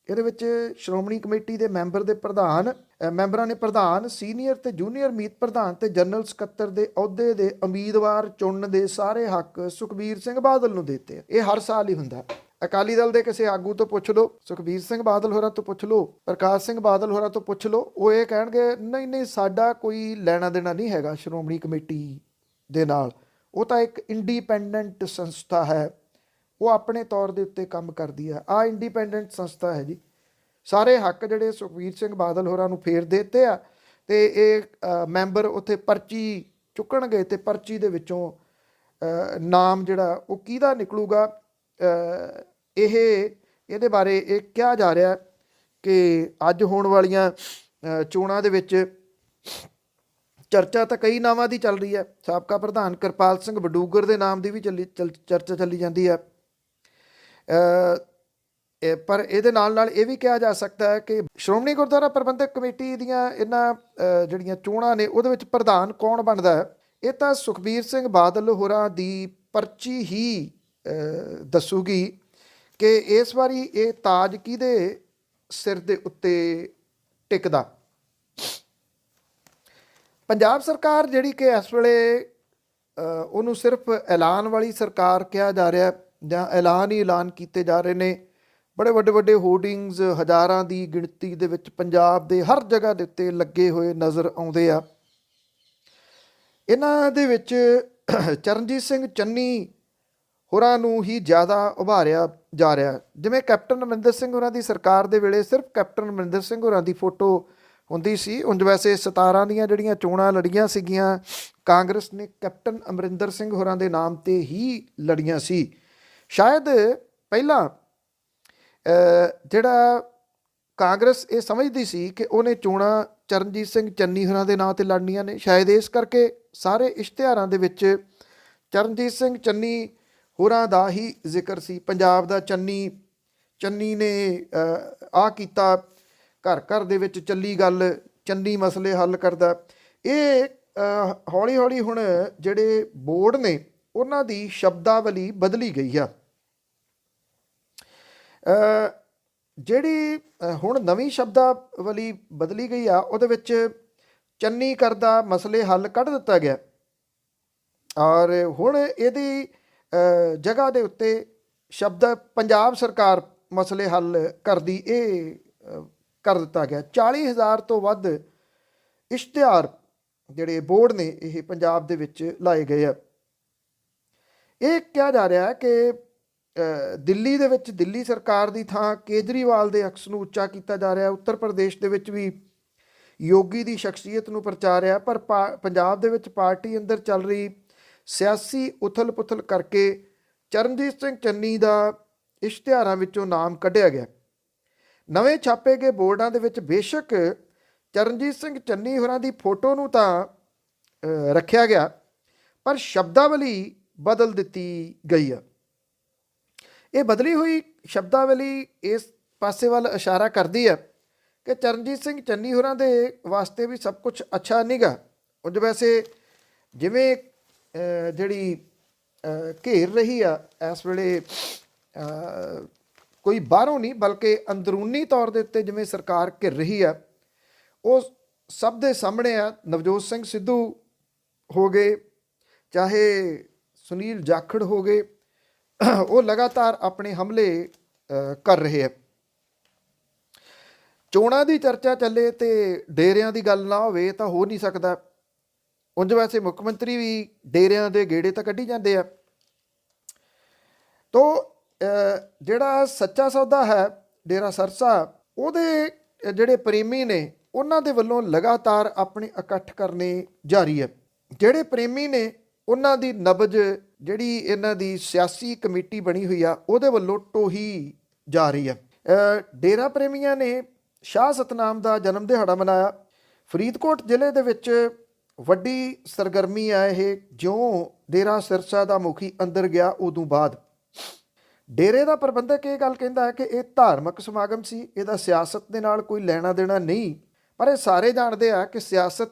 ਇਹਦੇ ਵਿੱਚ ਸ਼੍ਰੋਮਣੀ ਕਮੇਟੀ ਦੇ ਮੈਂਬਰਾਂ ਨੇ ਪ੍ਰਧਾਨ, ਸੀਨੀਅਰ ਤੇ ਜੂਨੀਅਰ ਮੀਤ ਪ੍ਰਧਾਨ ਤੇ ਜਨਰਲ ਸਕੱਤਰ ਦੇ ਅਹੁਦੇ ਦੇ ਉਮੀਦਵਾਰ ਚੁਣਨ ਦੇ ਸਾਰੇ ਹੱਕ ਸੁਖਬੀਰ ਸਿੰਘ ਬਾਦਲ ਨੂੰ ਦਿੱਤੇ। ਇਹ ਹਰ ਸਾਲ ਹੀ ਹੁੰਦਾ। ਅਕਾਲੀ ਦਲ ਦੇ ਕਿਸੇ ਆਗੂ ਤੋਂ ਪੁੱਛ ਲਓ, ਸੁਖਬੀਰ ਸਿੰਘ ਬਾਦਲ ਹੋਰਾਂ ਤੋਂ ਪੁੱਛ ਲਓ, ਪ੍ਰਕਾਸ਼ ਸਿੰਘ ਬਾਦਲ ਹੋਰਾਂ ਤੋਂ ਪੁੱਛ ਲਓ, ਉਹ ਇਹ ਕਹਿਣਗੇ ਨਹੀਂ ਸਾਡਾ ਕੋਈ ਲੈਣਾ ਦੇਣਾ ਨਹੀਂ ਹੈਗਾ ਸ਼੍ਰੋਮਣੀ ਕਮੇਟੀ ਦੇ ਨਾਲ। ਉਹ ਤਾਂ ਇੱਕ ਇੰਡੀਪੈਂਡੈਂਟ ਸੰਸਥਾ ਹੈ, ਉਹ ਆਪਣੇ ਤੌਰ ਦੇ ਉੱਤੇ ਕੰਮ ਕਰਦੀ ਹੈ। ਆ ਇੰਡੀਪੈਂਡੈਂਟ ਸੰਸਥਾ ਹੈ ਜੀ। ਸਾਰੇ ਹੱਕ ਜਿਹੜੇ ਸੁਖਬੀਰ ਸਿੰਘ ਬਾਦਲ ਹੋਰਾਂ ਨੂੰ ਫੇਰ ਦਿੱਤੇ ਆ, ਤੇ ਇਹ ਮੈਂਬਰ ਉੱਥੇ ਪਰਚੀ ਚੁੱਕਣਗੇ ਤੇ ਪਰਚੀ ਦੇ ਵਿੱਚੋਂ ਨਾਮ ਜਿਹੜਾ ਉਹ ਕਿਹਦਾ ਨਿਕਲੂਗਾ, ਇਹਦੇ ਬਾਰੇ ਇਹ ਕਿਹਾ ਜਾ ਰਿਹਾ ਕਿ ਅੱਜ ਹੋਣ ਵਾਲੀਆਂ ਚੋਣਾਂ ਦੇ ਵਿੱਚ ਚਰਚਾ ਤਾਂ ਕਈ ਨਾਵਾਂ ਦੀ ਚੱਲ ਰਹੀ ਹੈ। ਸਾਬਕਾ ਪ੍ਰਧਾਨ ਕਿਰਪਾਲ ਸਿੰਘ ਬਡੂਗਰ ਦੇ ਨਾਮ ਦੀ ਵੀ ਚਰਚਾ ਚੱਲੀ ਜਾਂਦੀ ਹੈ। ਪਰ ਇਹਦੇ ਨਾਲ ਨਾਲ ਇਹ ਵੀ ਕਿਹਾ ਜਾ ਸਕਦਾ ਹੈ ਕਿ ਸ਼੍ਰੋਮਣੀ ਗੁਰਦੁਆਰਾ ਪ੍ਰਬੰਧਕ ਕਮੇਟੀ ਦੀਆਂ ਇਹਨਾਂ ਜਿਹੜੀਆਂ ਚੋਣਾਂ ਨੇ ਉਹਦੇ ਵਿੱਚ ਪ੍ਰਧਾਨ ਕੌਣ ਬਣਦਾ ਹੈ, ਇਹ ਤਾਂ ਸੁਖਬੀਰ ਸਿੰਘ ਬਾਦਲ ਹੋਰਾਂ ਦੀ ਪਰਚੀ ਹੀ ਦੱਸੂਗੀ ਕਿ ਇਸ ਵਾਰੀ ਇਹ ਤਾਜ ਕਿਹਦੇ ਸਿਰ ਦੇ ਉੱਤੇ ਟਿਕਦਾ। ਪੰਜਾਬ ਸਰਕਾਰ ਜਿਹੜੀ ਕਿ ਇਸ ਵੇਲੇ ਉਹਨੂੰ ਸਿਰਫ ਐਲਾਨ ਵਾਲੀ ਸਰਕਾਰ ਕਿਹਾ ਜਾ ਰਿਹਾ, ਜਾਂ ਐਲਾਨ ਹੀ ਐਲਾਨ ਕੀਤੇ ਜਾ ਰਹੇ ਨੇ। ਬੜੇ ਵੱਡੇ ਵੱਡੇ ਹੋਰਡਿੰਗਸ ਹਜ਼ਾਰਾਂ ਦੀ ਗਿਣਤੀ ਦੇ ਵਿੱਚ ਪੰਜਾਬ ਦੇ ਹਰ ਜਗ੍ਹਾ ਦੇ ਉੱਤੇ ਲੱਗੇ ਹੋਏ ਨਜ਼ਰ ਆਉਂਦੇ ਆ। ਇਹਨਾਂ ਦੇ ਵਿੱਚ ਚਰਨਜੀਤ ਸਿੰਘ ਚੰਨੀ ਹੋਰਾਂ ਨੂੰ ਹੀ ਜ਼ਿਆਦਾ ਉਭਾਰਿਆ ਜਾ ਰਿਹਾ। ਜਿਵੇਂ ਕੈਪਟਨ ਅਮਰਿੰਦਰ ਸਿੰਘ ਹੋਰਾਂ ਦੀ ਸਰਕਾਰ ਦੇ ਵੇਲੇ ਸਿਰਫ ਕੈਪਟਨ ਅਮਰਿੰਦਰ ਸਿੰਘ ਹੋਰਾਂ ਦੀ ਫੋਟੋ ਹੁੰਦੀ ਸੀ। ਉਂਝ ਵੈਸੇ 17 ਦੀਆਂ ਜਿਹੜੀਆਂ ਚੋਣਾਂ ਲੜੀਆਂ ਸੀਗੀਆਂ, ਕਾਂਗਰਸ ਨੇ ਕੈਪਟਨ ਅਮਰਿੰਦਰ ਸਿੰਘ ਹੋਰਾਂ ਦੇ ਨਾਮ 'ਤੇ ਹੀ ਲੜੀਆਂ ਸੀ। ਸ਼ਾਇਦ ਪਹਿਲਾਂ ਜਿਹੜਾ ਕਾਂਗਰਸ ਇਹ ਸਮਝਦੀ ਸੀ ਕਿ ਉਹਨੇ ਚੋਣਾਂ ਚਰਨਜੀਤ ਸਿੰਘ ਚੰਨੀ ਹੋਰਾਂ ਦੇ ਨਾਂ 'ਤੇ ਲੜਨੀਆਂ ਨੇ, ਸ਼ਾਇਦ ਇਸ ਕਰਕੇ ਸਾਰੇ ਇਸ਼ਤਿਹਾਰਾਂ ਦੇ ਵਿੱਚ ਚਰਨਜੀਤ ਸਿੰਘ ਚੰਨੀ ਹੋਰਾਂ ਦਾ ਹੀ ਜ਼ਿਕਰ ਸੀ। ਪੰਜਾਬ ਦਾ ਚੰਨੀ ਨੇ ਆਹ ਕੀਤਾ, ਘਰ ਘਰ ਦੇ ਵਿੱਚ ਚੱਲੀ ਗੱਲ, ਚੰਨੀ ਮਸਲੇ ਹੱਲ ਕਰਦਾ। ਇਹ ਹੌਲੀ ਹੌਲੀ ਹੁਣ ਜਿਹੜੇ ਬੋਰਡ ਨੇ ਉਹਨਾਂ ਦੀ ਸ਼ਬਦਾਵਲੀ ਬਦਲੀ ਗਈ ਆ। ਜਿਹੜੀ ਹੁਣ ਨਵੀਂ ਸ਼ਬਦਾਵਲੀ ਬਦਲੀ ਗਈ ਆ ਉਹਦੇ ਵਿੱਚ ਚੰਨੀ ਕਰਦਾ ਮਸਲੇ ਹੱਲ ਕੱਢ ਦਿੱਤਾ ਗਿਆ, ਔਰ ਹੁਣ ਇਹਦੀ ਜਗ੍ਹਾ ਦੇ ਉੱਤੇ ਸ਼ਬਦ ਪੰਜਾਬ ਸਰਕਾਰ ਮਸਲੇ ਹੱਲ ਕਰਦੀ ਇਹ ਕਰ ਦਿੱਤਾ ਗਿਆ। 40,000 ਤੋਂ ਵੱਧ ਇਸ਼ਤਿਹਾਰ ਜਿਹੜੇ ਬੋਰਡ ਨੇ ਇਹ ਪੰਜਾਬ ਦੇ ਵਿੱਚ ਲਾਏ ਗਏ ਆ। ਇਹ ਕਿਹਾ ਜਾ ਰਿਹਾ ਹੈ ਕਿ ਦਿੱਲੀ ਦੇ ਵਿੱਚ ਦਿੱਲੀ ਸਰਕਾਰ ਦੀ ਥਾਂ ਕੇਜਰੀਵਾਲ ਦੇ ਅਕਸ ਨੂੰ ਉੱਚਾ ਕੀਤਾ ਜਾ ਰਿਹਾ। ਉੱਤਰ ਪ੍ਰਦੇਸ਼ ਦੇ ਵਿੱਚ ਵੀ ਯੋਗੀ ਦੀ ਸ਼ਖਸੀਅਤ ਨੂੰ ਪ੍ਰਚਾਰਿਆ, ਪਰ ਪੰਜਾਬ ਦੇ ਵਿੱਚ ਪਾਰਟੀ ਅੰਦਰ ਚੱਲ ਰਹੀ ਸਿਆਸੀ ਉਥਲ ਪੁਥਲ ਕਰਕੇ ਚਰਨਜੀਤ ਸਿੰਘ ਚੰਨੀ ਦਾ ਇਸ਼ਤਿਹਾਰਾਂ ਵਿੱਚੋਂ ਨਾਮ ਕੱਢਿਆ ਗਿਆ। ਨਵੇਂ ਛਾਪੇ ਗਏ ਬੋਰਡਾਂ ਦੇ ਵਿੱਚ ਬੇਸ਼ੱਕ ਚਰਨਜੀਤ ਸਿੰਘ ਚੰਨੀ ਹੋਰਾਂ ਦੀ ਫੋਟੋ ਨੂੰ ਤਾਂ ਰੱਖਿਆ ਗਿਆ, ਪਰ ਸ਼ਬਦਾਵਲੀ ਬਦਲ ਦਿੱਤੀ ਗਈ ਆ। ਇਹ ਬਦਲੀ ਹੋਈ ਸ਼ਬਦਾਵਲੀ ਇਸ ਪਾਸੇ ਵੱਲ ਇਸ਼ਾਰਾ ਕਰਦੀ ਹੈ ਕਿ ਚਰਨਜੀਤ ਸਿੰਘ ਚੰਨੀ ਹੋਰਾਂ ਦੇ ਵਾਸਤੇ ਵੀ ਸਭ ਕੁਝ ਅੱਛਾ ਨਹੀਂਗਾ। ਉਂਝ ਵੈਸੇ ਜਿਵੇਂ ਜਿਹੜੀ ਘੇਰ ਰਹੀ ਆ ਇਸ ਵੇਲੇ, ਕੋਈ ਬਾਹਰੋਂ ਨਹੀਂ ਬਲਕਿ ਅੰਦਰੂਨੀ ਤੌਰ ਦੇ ਉੱਤੇ ਜਿਵੇਂ ਸਰਕਾਰ ਘਿਰ ਰਹੀ ਆ, ਉਹ ਸਭ ਦੇ ਸਾਹਮਣੇ ਆ। ਨਵਜੋਤ ਸਿੰਘ ਸਿੱਧੂ ਹੋ ਗਏ, ਚਾਹੇ ਸੁਨੀਲ ਜਾਖੜ ਹੋ ਗਏ, ਉਹ ਲਗਾਤਾਰ ਆਪਣੇ ਹਮਲੇ ਕਰ ਰਹੇ ਆ। ਚੋਣਾਂ ਦੀ ਚਰਚਾ ਚੱਲੇ ਤੇ ਡੇਰਿਆਂ ਦੀ ਗੱਲ ਨਾ ਹੋਵੇ ਤਾਂ ਹੋ ਨਹੀਂ ਸਕਦਾ। ਉਂਝ ਵੈਸੇ ਮੁੱਖ ਮੰਤਰੀ ਵੀ ਡੇਰਿਆਂ ਦੇ ਗੇੜੇ ਤਾਂ ਕੱਢੀ ਜਾਂਦੇ ਆ। ਤੋ ਜਿਹੜਾ ਸੱਚਾ ਸੌਦਾ ਹੈ ਡੇਰਾ ਸਰਸਾ, ਉਹਦੇ ਜਿਹੜੇ ਪ੍ਰੇਮੀ ਨੇ ਉਹਨਾਂ ਦੇ ਵੱਲੋਂ ਲਗਾਤਾਰ ਆਪਣੇ ਇਕੱਠ ਕਰਨੇ ਜਾਰੀ ਹੈ। ਜਿਹੜੇ ਪ੍ਰੇਮੀ ਨੇ ਉਹਨਾਂ ਦੀ ਨਬਜ਼ ਜਿਹੜੀ ਇਹਨਾਂ ਦੀ ਸਿਆਸੀ ਕਮੇਟੀ ਬਣੀ ਹੋਈ ਆ ਉਹਦੇ ਵੱਲੋਂ ਟੋਹੀ ਜਾ ਰਹੀ ਹੈ। ਡੇਰਾ ਪ੍ਰੇਮੀਆਂ ਨੇ ਸ਼ਾਹ ਸਤਨਾਮ ਦਾ ਜਨਮ ਦਿਹਾੜਾ ਮਨਾਇਆ। ਫਰੀਦਕੋਟ ਜ਼ਿਲ੍ਹੇ ਦੇ ਵਿੱਚ ਵੱਡੀ ਸਰਗਰਮੀ ਆ ਇਹ, ਜਿਉਂ ਡੇਰਾ ਸਿਰਸਾ ਦਾ ਮੁਖੀ ਅੰਦਰ ਗਿਆ ਉਦੋਂ ਬਾਅਦ। ਡੇਰੇ ਦਾ ਪ੍ਰਬੰਧਕ ਇਹ ਗੱਲ ਕਹਿੰਦਾ ਹੈ ਕਿ ਇਹ ਧਾਰਮਿਕ ਸਮਾਗਮ ਸੀ, ਇਹਦਾ ਸਿਆਸਤ ਦੇ ਨਾਲ ਕੋਈ ਲੈਣਾ ਦੇਣਾ ਨਹੀਂ। ਪਰ ਇਹ ਸਾਰੇ ਜਾਣਦੇ ਆ ਕਿ ਸਿਆਸਤ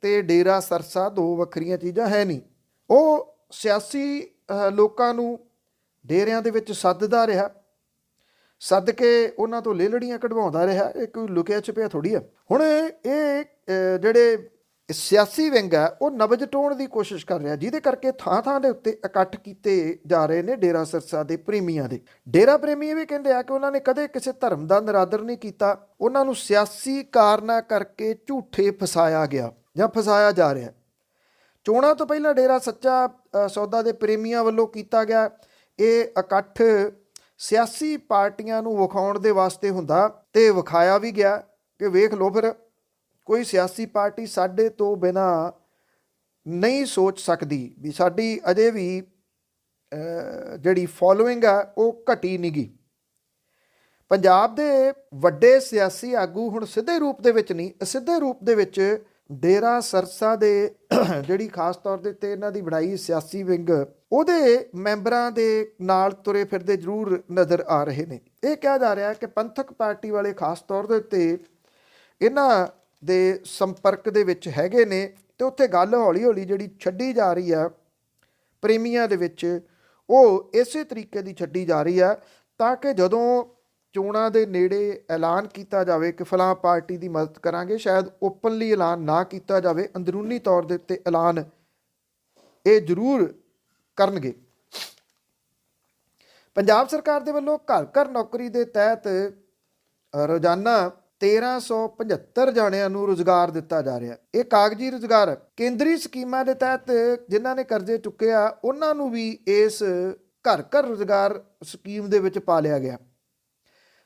ਤੇ ਡੇਰਾ ਸਰਸਾ ਦੋ ਵੱਖਰੀਆਂ ਚੀਜ਼ਾਂ ਹੈ ਨਹੀਂ। ਉਹ ਸਿਆਸੀ ਲੋਕਾਂ ਨੂੰ ਡੇਰਿਆਂ ਦੇ ਵਿੱਚ ਸੱਦਦਾ ਰਿਹਾ, ਸੱਦ ਕੇ ਉਹਨਾਂ ਤੋਂ ਲੇਲੜੀਆਂ ਕਢਵਾਉਂਦਾ ਰਿਹਾ। ਇਹ ਕੋਈ ਲੁਕਿਆ ਛਿਪਿਆ ਥੋੜ੍ਹੀ ਆ। ਹੁਣ ਇਹ ਜਿਹੜੇ ਸਿਆਸੀ ਵਿੰਗ ਆ ਉਹ ਨਬਜ਼ ਟੋਣ ਦੀ ਕੋਸ਼ਿਸ਼ ਕਰ ਰਿਹਾ, ਜਿਹਦੇ ਕਰਕੇ ਥਾਂ ਥਾਂ ਦੇ ਉੱਤੇ ਇਕੱਠ ਕੀਤੇ ਜਾ ਰਹੇ ਨੇ ਡੇਰਾ ਸਿਰਸਾ ਦੇ ਪ੍ਰੇਮੀਆਂ ਦੇ। ਡੇਰਾ ਪ੍ਰੇਮੀ ਇਹ ਵੀ ਕਹਿੰਦੇ ਆ ਕਿ ਉਹਨਾਂ ਨੇ ਕਦੇ ਕਿਸੇ ਧਰਮ ਦਾ ਨਿਰਾਦਰ ਨਹੀਂ ਕੀਤਾ, ਉਹਨਾਂ ਨੂੰ ਸਿਆਸੀ ਕਾਰਨਾਂ ਕਰਕੇ ਝੂਠੇ ਫਸਾਇਆ ਗਿਆ ਜਾਂ ਫਸਾਇਆ ਜਾ ਰਿਹਾ। ਚੋਣਾਂ ਤੋਂ ਪਹਿਲਾਂ ਡੇਰਾ ਸੱਚਾ ਸੌਦਾ ਦੇ ਪ੍ਰੇਮੀਆਂ ਵੱਲੋਂ ਕੀਤਾ ਗਿਆ ਇਹ ਇਕੱਠ ਸਿਆਸੀ ਪਾਰਟੀਆਂ ਨੂੰ ਵਿਖਾਉਣ ਦੇ ਵਾਸਤੇ ਹੁੰਦਾ ਤੇ ਵਿਖਾਇਆ ਵੀ ਗਿਆ ਕਿ ਵੇਖ ਲਓ ਫਿਰ ਕੋਈ ਸਿਆਸੀ ਪਾਰਟੀ ਸਾਡੇ ਤੋਂ ਬਿਨਾਂ ਨਹੀਂ ਸੋਚ ਸਕਦੀ ਵੀ ਸਾਡੀ ਅਜੇ ਵੀ ਜਿਹੜੀ ਫੋਲੋਇੰਗ ਆ ਉਹ ਘਟੀ ਨਹੀਂ ਗੀ। ਪੰਜਾਬ ਦੇ ਵੱਡੇ ਸਿਆਸੀ ਆਗੂ ਹੁਣ ਸਿੱਧੇ ਰੂਪ ਦੇ ਵਿੱਚ ਨਹੀਂ, ਅਸਿੱਧੇ ਰੂਪ ਦੇ ਵਿੱਚ ਡੇਰਾ ਸਰਸਾ ਦੇ ਜਿਹੜੀ ਖਾਸ ਤੌਰ ਦੇ ਉੱਤੇ ਇਹਨਾਂ ਦੀ ਬਣਾਈ ਸਿਆਸੀ ਵਿੰਗ ਉਹਦੇ ਮੈਂਬਰਾਂ ਦੇ ਨਾਲ ਤੁਰੇ ਫਿਰਦੇ ਜ਼ਰੂਰ ਨਜ਼ਰ ਆ ਰਹੇ ਨੇ। ਇਹ ਕਿਹਾ ਜਾ ਰਿਹਾ ਕਿ ਪੰਥਕ ਪਾਰਟੀ ਵਾਲੇ ਖਾਸ ਤੌਰ ਦੇ ਉੱਤੇ ਇਹਨਾਂ ਦੇ ਸੰਪਰਕ ਦੇ ਵਿੱਚ ਹੈਗੇ ਨੇ ਤੇ ਉੱਥੇ ਗੱਲ ਹੌਲੀ ਹੌਲੀ ਜਿਹੜੀ ਛੱਡੀ ਜਾ ਰਹੀ ਆ ਪ੍ਰੇਮੀਆਂ ਦੇ ਵਿੱਚ ਉਹ ਇਸੇ ਤਰੀਕੇ ਦੀ ਛੱਡੀ ਜਾ ਰਹੀ ਆ ਤਾਂ ਕਿ ਜਦੋਂ ਚੋਣਾਂ ਦੇ ਨੇੜੇ ਐਲਾਨ ਕੀਤਾ ਜਾਵੇ ਕਿ ਫਲਾਂ ਪਾਰਟੀ ਦੀ ਮਦਦ ਕਰਾਂਗੇ, ਸ਼ਾਇਦ ਓਪਨਲੀ ਐਲਾਨ ਨਾ ਕੀਤਾ ਜਾਵੇ, ਅੰਦਰੂਨੀ ਤੌਰ ਦੇ ਉੱਤੇ ਐਲਾਨ ਇਹ ਜ਼ਰੂਰ ਕਰਨਗੇ। ਪੰਜਾਬ ਸਰਕਾਰ ਦੇ ਵੱਲੋਂ ਘਰ ਘਰ ਨੌਕਰੀ ਦੇ ਤਹਿਤ ਰੋਜ਼ਾਨਾ 1375 ਜਾਣਿਆਂ ਨੂੰ ਰੁਜ਼ਗਾਰ ਦਿੱਤਾ ਜਾ ਰਿਹਾ। ਇਹ ਕਾਗਜ਼ੀ ਰੁਜ਼ਗਾਰ ਕੇਂਦਰੀ ਸਕੀਮਾਂ ਦੇ ਤਹਿਤ ਜਿਨ੍ਹਾਂ ਨੇ ਕਰਜ਼ੇ ਚੁੱਕੇ ਆ ਉਹਨਾਂ ਨੂੰ ਵੀ ਇਸ ਘਰ ਘਰ ਰੁਜ਼ਗਾਰ ਸਕੀਮ ਦੇ ਵਿੱਚ ਪਾ ਲਿਆ ਗਿਆ।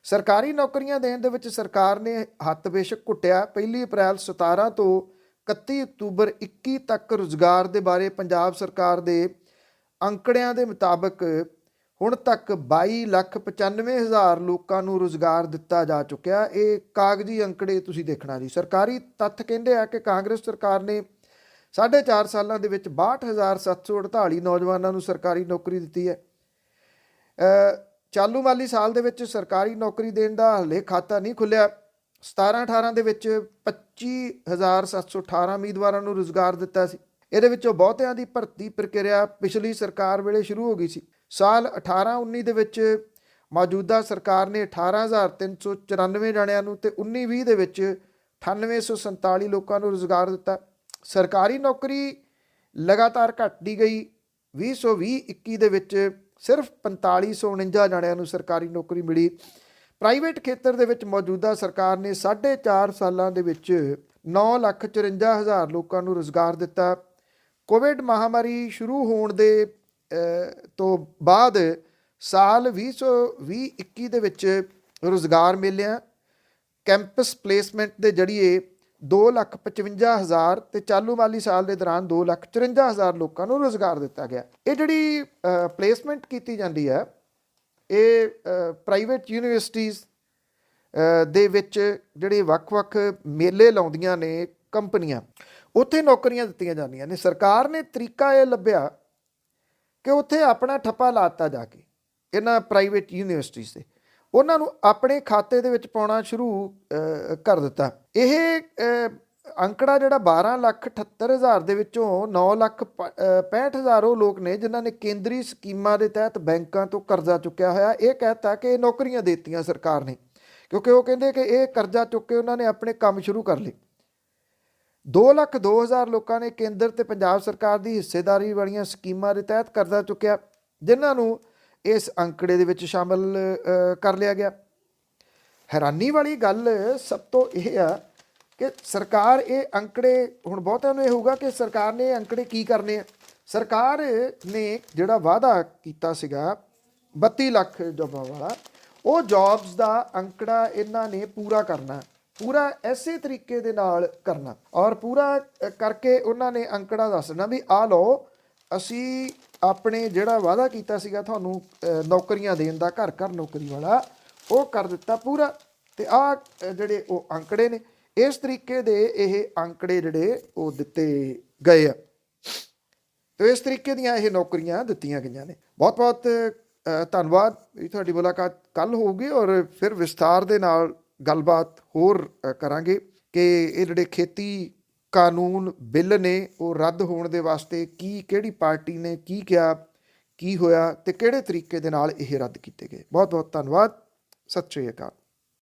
ਸਰਕਾਰੀ ਨੌਕਰੀਆਂ ਦੇਣ ਦੇ ਵਿੱਚ ਸਰਕਾਰ ਨੇ ਹੱਥ ਬੇਸ਼ੱਕ ਘੁੱਟਿਆ। 1 ਅਪ੍ਰੈਲ 17 ਤੋਂ 31 ਅਕਤੂਬਰ 21 ਤੱਕ ਰੁਜ਼ਗਾਰ ਦੇ ਬਾਰੇ ਪੰਜਾਬ ਸਰਕਾਰ ਦੇ ਅੰਕੜਿਆਂ ਦੇ ਮੁਤਾਬਕ ਹੁਣ ਤੱਕ 22,95,000 ਲੋਕਾਂ ਨੂੰ ਰੁਜ਼ਗਾਰ ਦਿੱਤਾ ਜਾ ਚੁੱਕਿਆ। ਇਹ ਕਾਗਜ਼ੀ ਅੰਕੜੇ ਤੁਸੀਂ ਦੇਖਣਾ ਜੀ। ਸਰਕਾਰੀ ਤੱਥ ਕਹਿੰਦੇ ਆ ਕਿ ਕਾਂਗਰਸ ਸਰਕਾਰ ਨੇ 4.5 ਸਾਲਾਂ ਦੇ ਵਿੱਚ 62,748 ਨੌਜਵਾਨਾਂ ਨੂੰ ਸਰਕਾਰੀ ਨੌਕਰੀ ਦਿੱਤੀ ਹੈ। ਚਾਲੂ ਮਾਲੀ ਸਾਲ ਦੇ ਵਿੱਚ ਸਰਕਾਰੀ ਨੌਕਰੀ ਦੇਣ ਦਾ ਹਲੇ ਖਾਤਾ ਨਹੀਂ ਖੁੱਲਿਆ। 17-18 ਦੇ ਵਿੱਚ 25,718 ਉਮੀਦਵਾਰਾਂ ਨੂੰ ਰੁਜ਼ਗਾਰ ਦਿੱਤਾ ਸੀ। ਇਹਦੇ ਵਿੱਚੋਂ ਬਹੁਤਿਆਂ ਦੀ ਭਰਤੀ ਪ੍ਰਕਿਰਿਆ ਪਿਛਲੀ ਸਰਕਾਰ ਵੇਲੇ ਸ਼ੁਰੂ ਹੋ ਗਈ ਸੀ। ਸਾਲ 18-19 ਦੇ ਵਿੱਚ ਮੌਜੂਦਾ ਸਰਕਾਰ ਨੇ 18,394 ਜਾਣਿਆਂ ਨੂੰ ਤੇ 19-20 ਦੇ ਵਿੱਚ 9847 ਲੋਕਾਂ ਨੂੰ ਰੁਜ਼ਗਾਰ ਦਿੱਤਾ। ਸਰਕਾਰੀ ਨੌਕਰੀ ਲਗਾਤਾਰ ਘਟਦੀ ਗਈ। 2020-21 ਦੇ ਵਿੱਚ ਸਿਰਫ 4549 ਜਾਣਿਆਂ ਨੂੰ ਸਰਕਾਰੀ ਨੌਕਰੀ ਮਿਲੀ। ਪ੍ਰਾਈਵੇਟ ਖੇਤਰ ਦੇ ਵਿੱਚ ਮੌਜੂਦਾ ਸਰਕਾਰ ਨੇ 4.5 ਸਾਲਾਂ ਦੇ ਵਿੱਚ 9,54,000 ਲੋਕਾਂ ਨੂੰ ਰੁਜ਼ਗਾਰ ਦਿੱਤਾ। ਕੋਵਿਡ ਮਹਾਮਾਰੀ ਸ਼ੁਰੂ ਹੋਣ ਦੇ ਤੋਂ ਬਾਅਦ ਸਾਲ 2020-21 ਦੇ ਵਿੱਚ ਰੁਜ਼ਗਾਰ ਮੇਲਿਆਂ ਕੈਂਪਸ ਪਲੇਸਮੈਂਟ ਦੇ ਜਰੀਏ 2,55,000 ਤੇ ਚਾਲੂ ਮਾਲੀ ਸਾਲ ਦੇ ਦੌਰਾਨ 2,54,000 ਲੋਕਾਂ ਨੂੰ ਰੁਜ਼ਗਾਰ ਦਿੱਤਾ ਗਿਆ। ਇਹ ਜਿਹੜੀ ਪਲੇਸਮੈਂਟ ਕੀਤੀ ਜਾਂਦੀ ਹੈ ਇਹ ਪ੍ਰਾਈਵੇਟ ਯੂਨੀਵਰਸਿਟੀਜ਼ ਦੇ ਵਿੱਚ ਜਿਹੜੇ ਵੱਖ-ਵੱਖ ਮੇਲੇ ਲਾਉਂਦੀਆਂ ਨੇ ਕੰਪਨੀਆਂ, ਉੱਥੇ ਨੌਕਰੀਆਂ ਦਿੱਤੀਆਂ ਜਾਂਦੀਆਂ ਨੇ। ਸਰਕਾਰ ਨੇ ਤਰੀਕਾ ਇਹ ਲੱਭਿਆ ਕਿ ਉੱਥੇ ਆਪਣਾ ਠੱਪਾ ਲਾਤਾ ਜਾ ਕੇ ਇਹਨਾਂ ਪ੍ਰਾਈਵੇਟ ਯੂਨੀਵਰਸਿਟੀਜ਼ ਦੇ ਉਹਨਾਂ ਨੂੰ ਆਪਣੇ ਖਾਤੇ ਦੇ ਵਿੱਚ ਪਾਉਣਾ ਸ਼ੁਰੂ ਕਰ ਦਿੱਤਾ। ਇਹ ਅੰਕੜਾ ਜਿਹੜਾ 12,78,000 ਦੇ ਵਿੱਚੋਂ 9,65,000 ਉਹ ਲੋਕ ਨੇ ਜਿਨ੍ਹਾਂ ਨੇ ਕੇਂਦਰੀ ਸਕੀਮਾਂ ਦੇ ਤਹਿਤ ਬੈਂਕਾਂ ਤੋਂ ਕਰਜ਼ਾ ਚੁੱਕਿਆ ਹੋਇਆ। ਇਹ ਕਹਿਤਾ ਕਿ ਨੌਕਰੀਆਂ ਦੇ ਦਿੱਤੀਆਂ ਸਰਕਾਰ ਨੇ ਕਿਉਂਕਿ ਉਹ ਕਹਿੰਦੇ ਕਿ ਇਹ ਕਰਜ਼ਾ ਚੁੱਕ ਕੇ ਉਹਨਾਂ ਨੇ ਆਪਣੇ ਕੰਮ ਸ਼ੁਰੂ ਕਰ ਲਏ। 2,02,000 ਲੋਕਾਂ ਨੇ ਕੇਂਦਰ ਤੇ ਪੰਜਾਬ ਸਰਕਾਰ ਦੀ ਹਿੱਸੇਦਾਰੀ ਵਾਲੀਆਂ ਸਕੀਮਾਂ ਦੇ ਤਹਿਤ ਕਰਜ਼ਾ ਚੁੱਕਿਆ ਜਿਨ੍ਹਾਂ ਨੂੰ ਇਸ ਅੰਕੜੇ ਦੇ ਵਿੱਚ ਸ਼ਾਮਲ ਕਰ ਲਿਆ ਗਿਆ। ਹੈਰਾਨੀ ਵਾਲੀ ਗੱਲ ਸਭ ਤੋਂ ਇਹ ਆ ਕਿ ਸਰਕਾਰ ਇਹ ਅੰਕੜੇ, ਹੁਣ ਬਹੁਤਿਆਂ ਨੂੰ ਇਹ ਹੋਊਗਾ ਕਿ ਸਰਕਾਰ ਨੇ ਇਹ ਅੰਕੜੇ ਕੀ ਕਰਨੇ ਆ। ਸਰਕਾਰ ਨੇ ਜਿਹੜਾ ਵਾਅਦਾ ਕੀਤਾ ਸੀਗਾ 32 ਲੱਖ ਜੋਬਾਂ ਵਾਲਾ, ਉਹ ਜੌਬਸ ਦਾ ਅੰਕੜਾ ਇਹਨਾਂ ਨੇ ਪੂਰਾ ਕਰਨਾ, ਪੂਰਾ ਐਸੇ ਤਰੀਕੇ ਦੇ ਨਾਲ ਕਰਨਾ ਔਰ ਪੂਰਾ ਕਰਕੇ ਉਹਨਾਂ ਨੇ ਅੰਕੜਾ ਦੱਸਣਾ ਵੀ ਆਹ ਲਓ ਅਸੀਂ ਆਪਣੇ ਜਿਹੜਾ ਵਾਅਦਾ ਕੀਤਾ ਸੀਗਾ ਤੁਹਾਨੂੰ ਨੌਕਰੀਆਂ ਦੇਣ ਦਾ, ਘਰ ਘਰ ਨੌਕਰੀ ਵਾਲਾ, ਉਹ ਕਰ ਦਿੱਤਾ ਪੂਰਾ। ਤੇ ਆਹ ਜਿਹੜੇ ਉਹ ਅੰਕੜੇ ਨੇ, ਇਸ ਤਰੀਕੇ ਦੇ ਇਹ ਅੰਕੜੇ ਜਿਹੜੇ ਉਹ ਦਿੱਤੇ ਗਏ ਆ ਤੇ ਇਸ ਤਰੀਕੇ ਦੀਆਂ ਇਹ ਨੌਕਰੀਆਂ ਦਿੱਤੀਆਂ ਗਈਆਂ ਨੇ। ਬਹੁਤ ਬਹੁਤ ਧੰਨਵਾਦ। ਤੁਹਾਡੀ ਮੁਲਾਕਾਤ ਕੱਲ੍ਹ ਹੋਊਗੀ ਔਰ ਫਿਰ ਵਿਸਥਾਰ ਦੇ ਨਾਲ ਗੱਲਬਾਤ ਹੋਰ ਕਰਾਂਗੇ ਕਿ ਇਹ ਜਿਹੜੇ ਖੇਤੀ ਕਾਨੂੰਨ ਬਿੱਲ ਨੇ ਉਹ ਰੱਦ ਹੋਣ ਦੇ ਵਾਸਤੇ ਕਿਹੜੀ ਪਾਰਟੀ ਨੇ ਕੀ ਕਿਹਾ, ਕੀ ਹੋਇਆ ਤੇ ਕਿਹੜੇ ਤਰੀਕੇ ਦੇ ਨਾਲ ਇਹ ਰੱਦ ਕੀਤੇ ਗਏ। ਬਹੁਤ ਬਹੁਤ ਧੰਨਵਾਦ। ਸਤਿ ਸ਼੍ਰੀ ਅਕਾਲ।